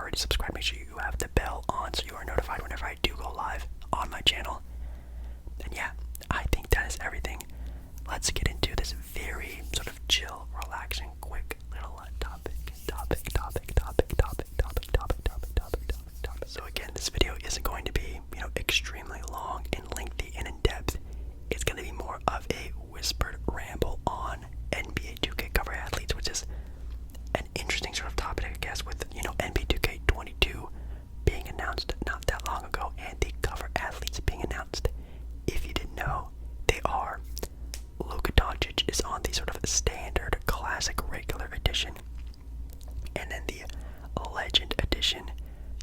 already subscribed, make sure you have the bell on so you are notified whenever I do go live on my channel. And yeah, I think that is everything. Let's get into this very sort of chill, relaxing, quick little topic. So again, this video isn't going to be, extremely long and lengthy and in-depth. It's going to be more of a whispered ramble on NBA2k cover athletes, which is an interesting sort of topic, I guess, with, NBA2k 22 being announced not that long ago and the cover athletes being announced. If you didn't know, they are Luka Doncic is on the sort of standard classic regular edition, and then the legend edition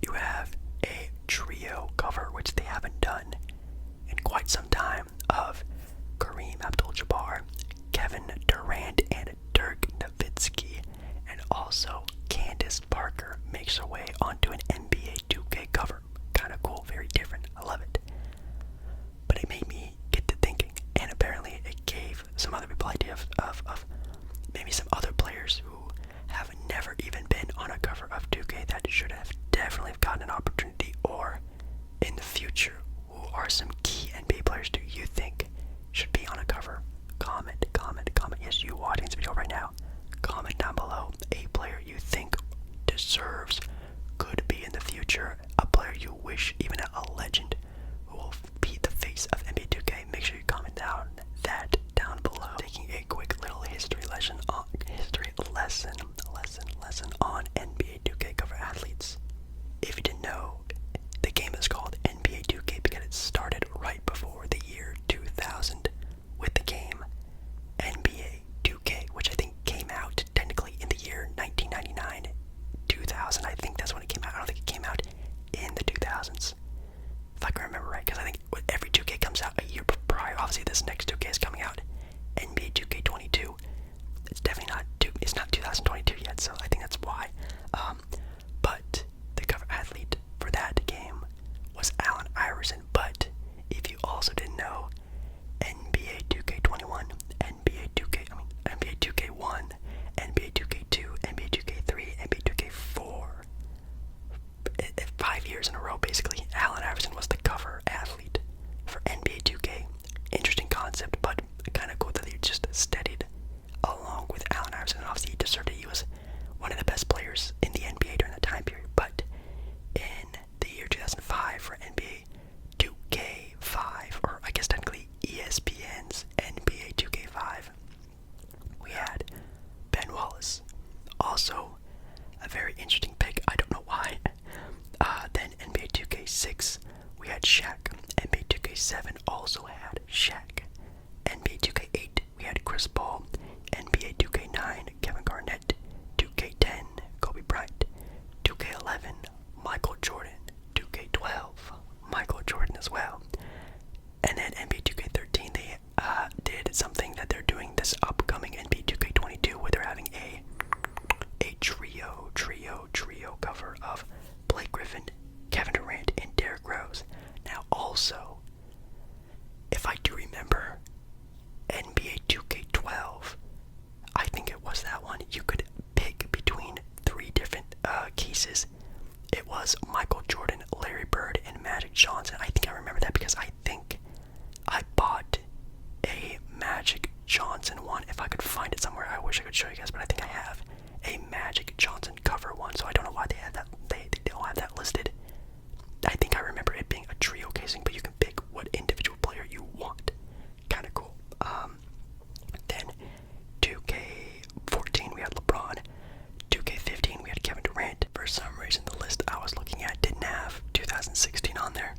you have a trio cover, which they haven't done in quite some time, of Kareem Abdul-Jabbar, Kevin Durant, and Dirk Nowitzki. And also Candace Parker makes her way onto an NBA 2K cover. Kind of cool, very different. I love it. But it made me get to thinking, and apparently it gave some other people ideas of maybe some other players who have never even been on a cover of 2K that should have definitely gotten an opportunity, or in the future, who are some key NBA players do you think should be on a cover? Comment. Yes, you watching this video right now, comment down below a player you think deserves, could be in the future, a player you wish, even a legend who will be the face of NBA 2K. Make sure you comment down below. Taking a quick little history lesson on NBA 2K cover athletes. If you didn't know, the game is called NBA 2K because it started right before the year 2000 with the game NBA 2K, which I think came out technically in the year 1999, 2000. I think that's when it came out. I don't think it came out in the 2000s, if I can remember right, because I think every 2K comes out a year prior. Obviously, this next 2K is coming out, NBA 2K 22. It's definitely it's not 2022 yet, so I think that's why. But the cover athlete for that game was Allen Iverson. But if you also didn't know, NBA 2K21, NBA 2K1, NBA 2K2, NBA 2K3, NBA 2K4, 5 years in a row, basically, Allen Iverson was the cover athlete for NBA 2K. Interesting concept, but kind of cool that they just steadied along with Allen Iverson. And obviously, he deserved it. He was one of the best players in the NBA during that time period. But in the year 2005 for NBA 2K5, or I guess technically ESPN's NBA 2K5, we had Ben Wallace. Also, a very interesting pick. I don't know why. Then NBA 2K6, we had Shaq. NBA 2K7 also had Shaq. NBA 2K8, we had Chris Paul. NBA 2K9, Kevin Garnett. 2K10, Kobe Bryant. 2K11, Michael Jordan. 2K12, Michael Jordan as well. And then NBA 2K13, they did something that they're doing this upcoming NBA 2K22, where they're having a trio cover of Blake Griffin, Kevin Durant, and Derrick Rose. Now also, if I do remember, NBA 2K12, I think it was that one, you could pick between 3 different cases. It was Michael Jordan, Larry Bird, and Magic Johnson. I think I remember that because I think I bought a Magic Johnson one. If I could find it somewhere, I wish I could show you guys, but I think I have a Magic Johnson cover one, so I don't know why they have that. They don't have that listed. I think I remember it being a trio casing, but you can pick what individual player you want. Kind of cool. Then 2K14 we had LeBron. 2K15 we had Kevin Durant. For some reason, the list I was looking at didn't have 2016 on there,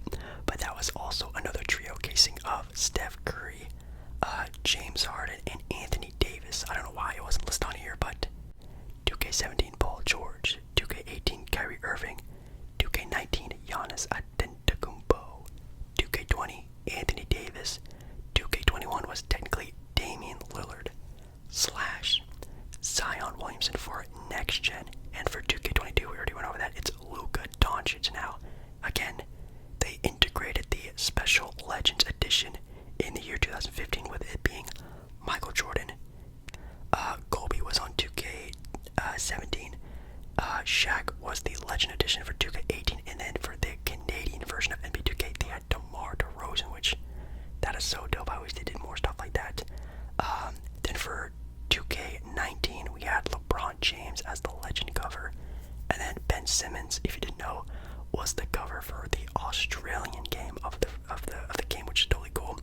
but that was also another trio casing of Steph Curry, James Harden, and Anthony Davis. I don't know why it wasn't listed on here, but 2K17 Paul George, 2K18 Kyrie Irving, 2K19 Giannis Antetokounmpo, 2K20 Anthony Davis, 2K21 was technically Damian Lillard / Zion Williamson for next gen, and for 2K22 we already went over that. It's Luka Doncic now. Again, they integrated the Special Legends Edition in the year 2015 with it being Michael Jordan. Kobe was on 2K17. Shaq was the Legend Edition for 2K18, and then for the Canadian version of NBA2K, they had DeMar DeRozan, which that is so dope. I wish they did more stuff like that. Then for 2K19, we had LeBron James as the Legend cover, and then Ben Simmons, if you didn't know, was the cover for the Australian game of the game, which is totally cool.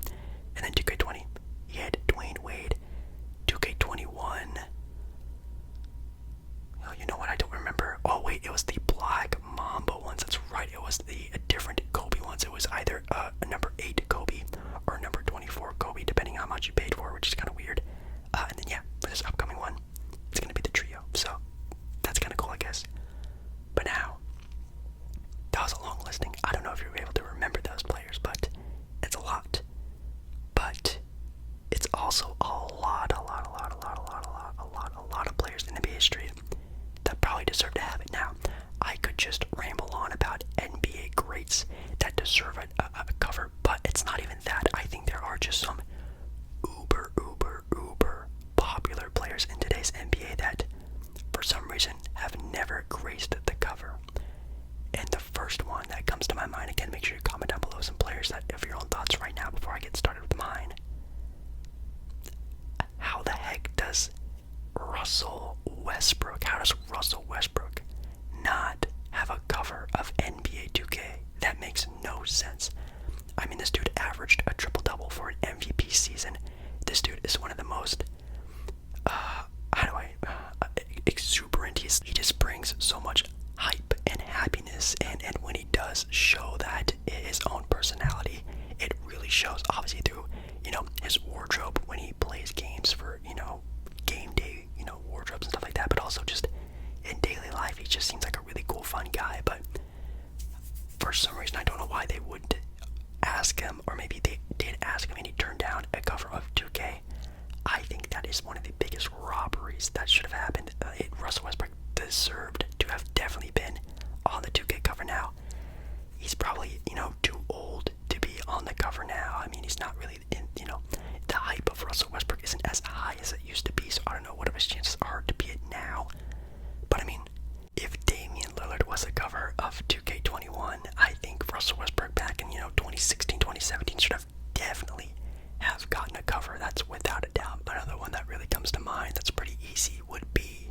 And then 2K20, he had Dwayne Wade. 2K21. Oh, you know what? I don't remember. Oh wait, it was the Black Mamba ones. That's right. It was the different Kobe ones. It was either a number 8 Kobe or number 24 Kobe, depending on how much you paid for, which is kind of weird. And then yeah, for this upcoming one, it's gonna be the trio. So that's kind of cool, I guess. But now, that was a long listing. I don't know if you were able to remember those players, but it's a lot. But it's also a lot of players in NBA history that probably deserve to have it. Now, I could just ramble on about NBA greats that deserve a cover, but it's not even that. I think there are just some uber popular players in today's NBA that, for some reason, have never graced the cover. And the first one that comes to my mind, again, make sure you comment down below some players that have your own thoughts right now before I get started with mine. How the heck does Russell Westbrook not have a cover of NBA 2K? That makes no sense. I mean, this dude averaged a triple-double for an MVP season. This dude is one of the most, exuberant. He just brings so much hype and happiness, and when he does show that his own personality, it really shows, obviously, through, his wardrobe when he plays games for, game day, wardrobes and stuff like that, but also just in daily life, he just seems like a really cool, fun guy. But for some reason, I don't know why they wouldn't ask him, or maybe they did ask him and he turned down a cover of 2K. I think that is one of the biggest robberies that should have happened. Russell Westbrook deserved to have definitely been on the 2K cover now. He's probably, too old to be on the cover now. I mean, he's not really in, the hype of Russell Westbrook isn't as high as it used to be, so I don't know what of his chances are to be it now. But I mean, if Damian Lillard was the cover of 2K21, I think Russell Westbrook back in, 2016, 2017 should have definitely have gotten a cover. That's without a doubt. Another one that really comes to mind that's pretty easy would be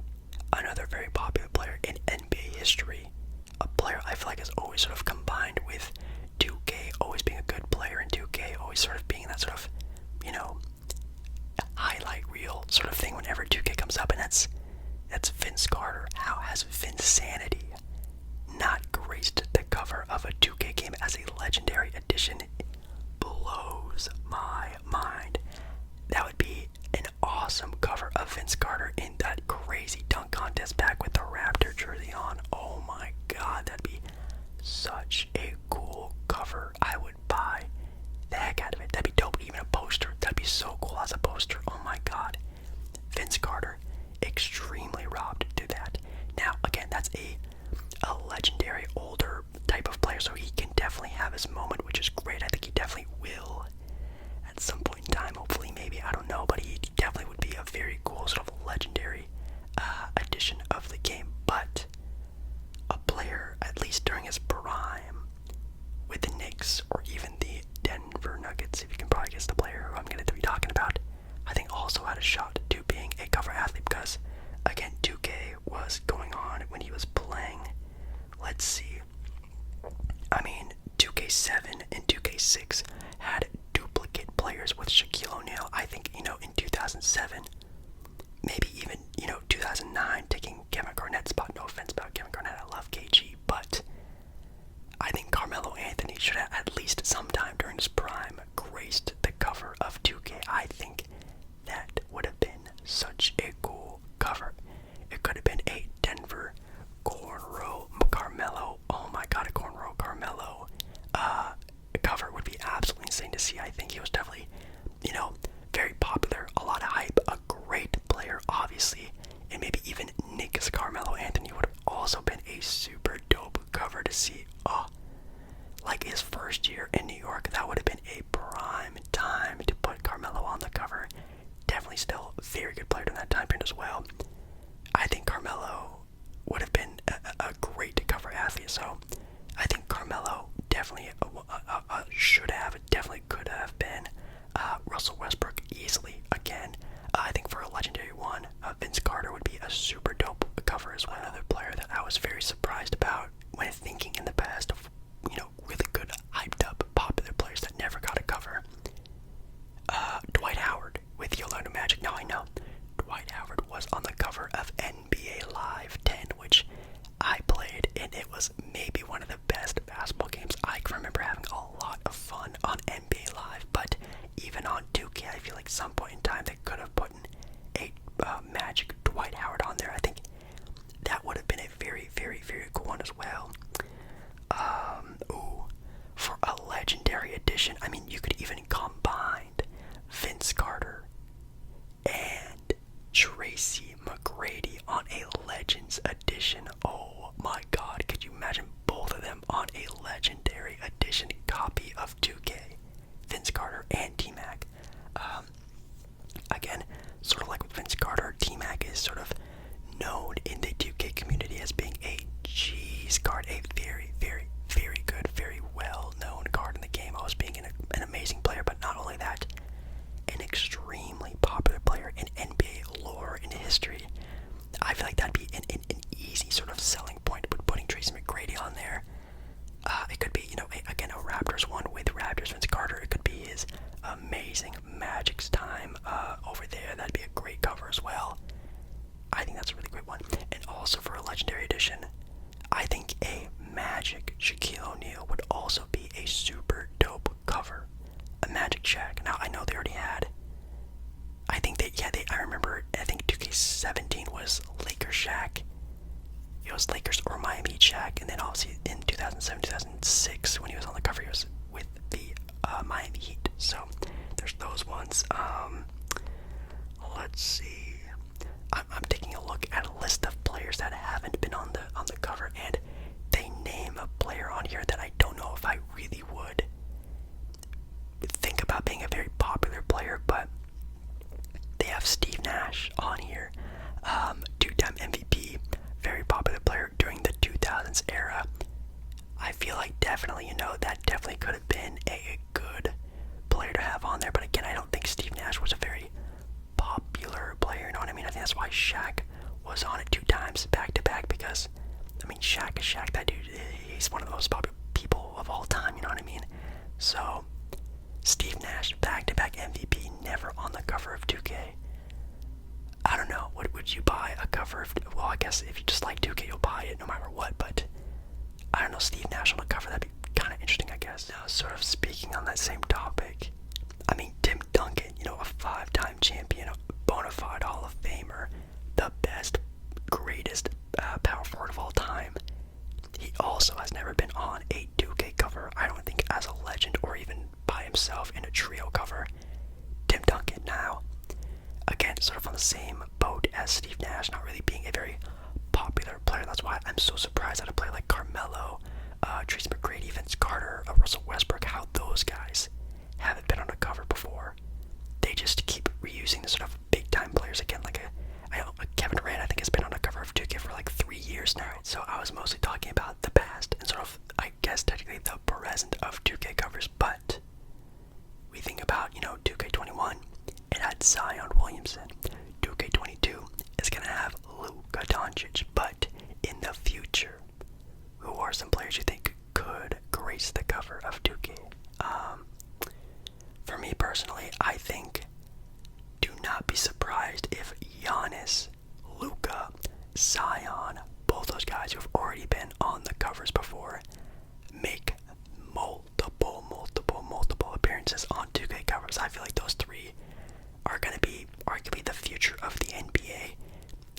another very popular player in NBA history. A player I feel like is always sort of combined with 2K, always being a good player in 2K, always sort of being that sort of, highlight reel sort of thing whenever 2K comes up, and that's Vince Carter. How has Vinsanity not graced the cover of a 2K game as a legendary edition? It blows my mind. That would be an awesome cover of Vince Carter in that crazy dunk contest back with the Raptor jersey on. Oh my god, that'd be such a cool cover. I would buy the heck out of it. That'd be dope. Even a poster. That'd be so cool as a poster. Oh my god. Vince Carter, extremely robbed to that. Now, again, that's a legendary older type of player, so he can definitely have his moment, which is great. I think he definitely will at some point in time. Hopefully, maybe, I don't know, but he definitely would be a very cool sort of legendary addition of the game. But a player, at least during his prime with the Knicks or even the Denver Nuggets, if you can probably guess the player who I'm going to be talking about, I think also had a shot to being a cover athlete, because again, 2K was going on when he was playing. Let's see. I mean, 2K7 and 2K6 had duplicate players with Shaquille O'Neal. I think, in 2007, maybe even, 2009, taking Kevin Garnett's spot. No offense about Kevin Garnett, I love KG, but I think Carmelo Anthony should have at least sometime during his prime graced the cover of 2K. I think that would have been such a cool cover. It could have been a Denver cornrow Carmelo. Oh my god, a cornrow Carmelo cover would be absolutely insane to see. I think he was definitely, very popular, a lot of hype, a great player, obviously, and maybe even Knicks Carmelo Anthony would have also been a super dope cover to see. Oh, like his first year in New York, that would have been a prime time to put Carmelo on the cover. Definitely still a very good player during that time period as well. I think Carmelo would have been on there. It could be, again, a Raptors one with Raptors Vince Carter. It could be his amazing Magic's time over there. That'd be a great cover as well. I think that's a really great one. And also for a Legendary Edition, I think a Magic Shaquille O'Neal would also be a super dope cover. A Magic Shaq. Now, I know they already had, I remember, I think 2K17 was Lakers Shaq. It was Lakers or Miami Heat Shaq, and then obviously in 2007, 2006, when he was on the cover, he was with the Miami Heat. So there's those ones. Let's see. I'm taking a look at a list of players that haven't been on the cover, and they name a player on here that I don't know if I really would think about being a very popular player, but they have Steve Nash on here, two-time MVP, very popular player during the 2000s era. I feel like definitely, that definitely could have been a good player to have on there, but again, I don't think Steve Nash was a very popular player, you know what I mean? I think that's why Shaq was on it 2 times back-to-back, because, I mean, Shaq is Shaq. That dude, he's one of the most popular people of all time, you know what I mean? So, Steve Nash, back-to-back MVP, never on the cover of 2K. I don't know, would you buy a cover of, well, I guess if you just like 2K, you'll buy it no matter what, but I don't know, Steve Nash on the cover, that'd be kind of interesting, I guess. Now, sort of speaking on that same topic, I mean, Tim Duncan, a 5-time champion, a bona fide Hall of Famer, the best, greatest power forward of all time. He also has never been on a 2K cover, I don't think as a legend or even by himself in a trio cover. Tim Duncan now, again, sort of on the same boat as Steve Nash, not really being a very popular player. That's why I'm so surprised at a player like Carmelo, Tracy McGrady, Vince Carter, Russell Westbrook, how those guys haven't been on a cover before. They just keep reusing the sort of big-time players again, like Kevin Durant, I think, has been on a cover of 2K for like 3 years now. So I was mostly talking about the past and sort of, I guess, technically the present of 2K covers, but we think about, 2K21, it had Zion Williamson. 2K22 is going to have Luka Doncic, but in the future, who are some players you think could grace the cover of 2K? For me personally, I think, do not be surprised if Giannis, Luka, Zion, both those guys who have already been on the covers before, make multiple appearances on 2K covers. I feel like those 3 are going to be arguably the future of the NBA.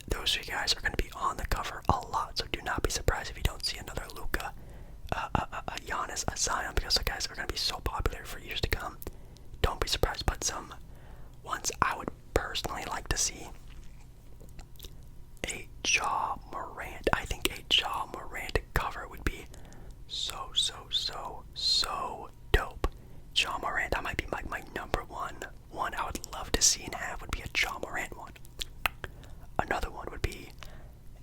Those 3 guys are going to be on the cover a lot, so do not be surprised if you don't see another Luka, a Giannis, a Zion, because those guys are going to be so popular for years to come. Don't be surprised, but some ones I would personally like to see. A Ja Morant. I think a Ja Morant cover would be so dope. Ja Morant, that might be my number one I would love to see and have would be a Ja Morant one. Another one would be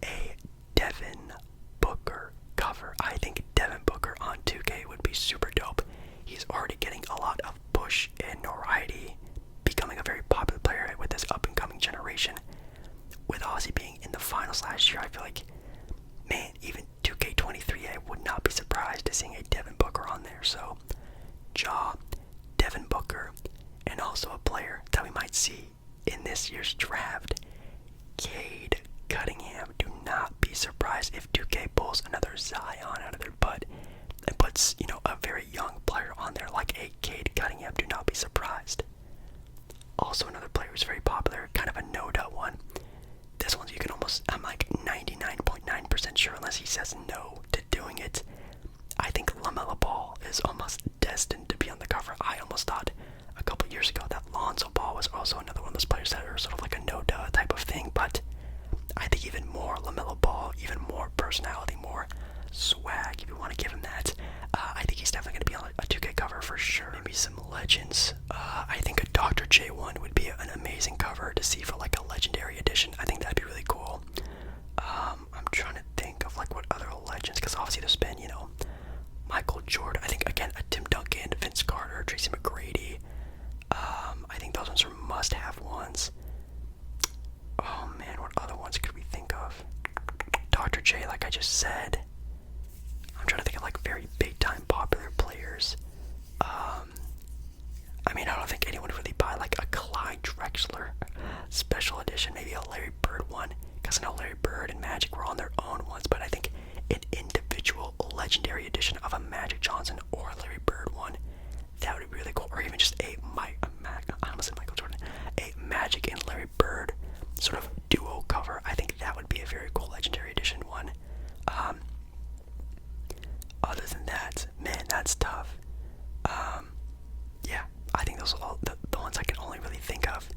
a Devin Booker cover. I think Devin Booker on 2K would be super dope. He's already getting a lot of push and notoriety, becoming a very popular player with this up-and-coming generation. With Ozzy being in the finals last year, I feel like, man, even 2K23, I would not be surprised to seeing a Devin Booker on there. So, Ja, Devin Booker, and also a player that we might see in this year's draft, Cade Cunningham. Do not be surprised if 2K pulls another Zion out of their butt and puts, a very young player on there like a Cade Cunningham. Do not be surprised. Also another player who's very popular, kind of a no-doubt one. This one you can almost, I'm like 99.9% sure unless he says no to doing it. I think LaMelo Ball is almost destined to be on the cover. I almost thought a couple years ago that Lonzo Ball was also another one of those players that are sort of like a no-duh type of thing, but I think even more LaMelo Ball, even more personality, more swag, if you want to give him that. I think he's definitely going to be on a 2K cover for sure. Maybe some legends. I think a Dr. J one would be an amazing cover to see for like a legendary edition. I think that'd be really cool. I'm trying to think of like what other legends, because obviously there's been, Michael Jordan. I think again a Tim Duncan, Vince Carter, Tracy McGrady. I think those ones are must-have ones. Oh man, what other ones could we think of? Dr. J, like I just said. players. I mean, I don't think anyone would really buy like a Clyde Drexler special edition, maybe a Larry Bird one, because I know Larry Bird and Magic were on their own ones, but I think an individual legendary edition of a Magic Johnson or a Larry Bird one, that would be really cool. Or even just I almost said Michael Jordan, a Magic and Larry Bird sort of duo cover. I think that would be a very cool legendary edition one. Other than that, man, that's tough. Yeah, I think those are all the ones I can only really think of.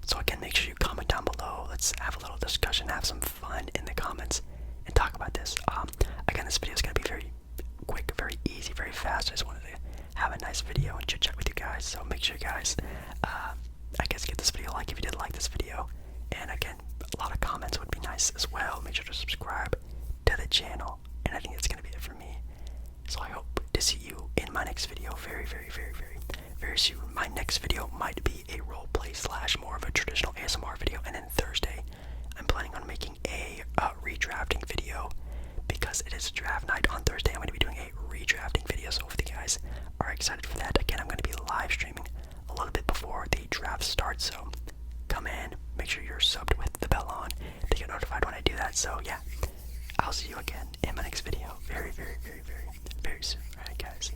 So again, make sure you comment down below. Let's have a little discussion, have some fun in the comments, and talk about this. Again, this video is going to be very quick, very easy, very fast. I just wanted to have a nice video and chit chat with you guys. So make sure you guys, I guess, give this video a like if you did like this video. And again, a lot of comments would be nice as well. Make sure to subscribe to the channel. And I think that's going to be it for me. So I hope to see you in my next video very, very, very, very, very soon. My next video might be a roleplay / more of a traditional ASMR video. And then Thursday, I'm planning on making a redrafting video because it is draft night on Thursday. I'm going to be doing a redrafting video. So if you guys are excited for that, again, I'm going to be live streaming a little bit before the draft starts. So come in, make sure you're subbed with the bell on to get notified when I do that. So yeah, I'll see you again in my next video very, very, very, very, very soon. Alright guys,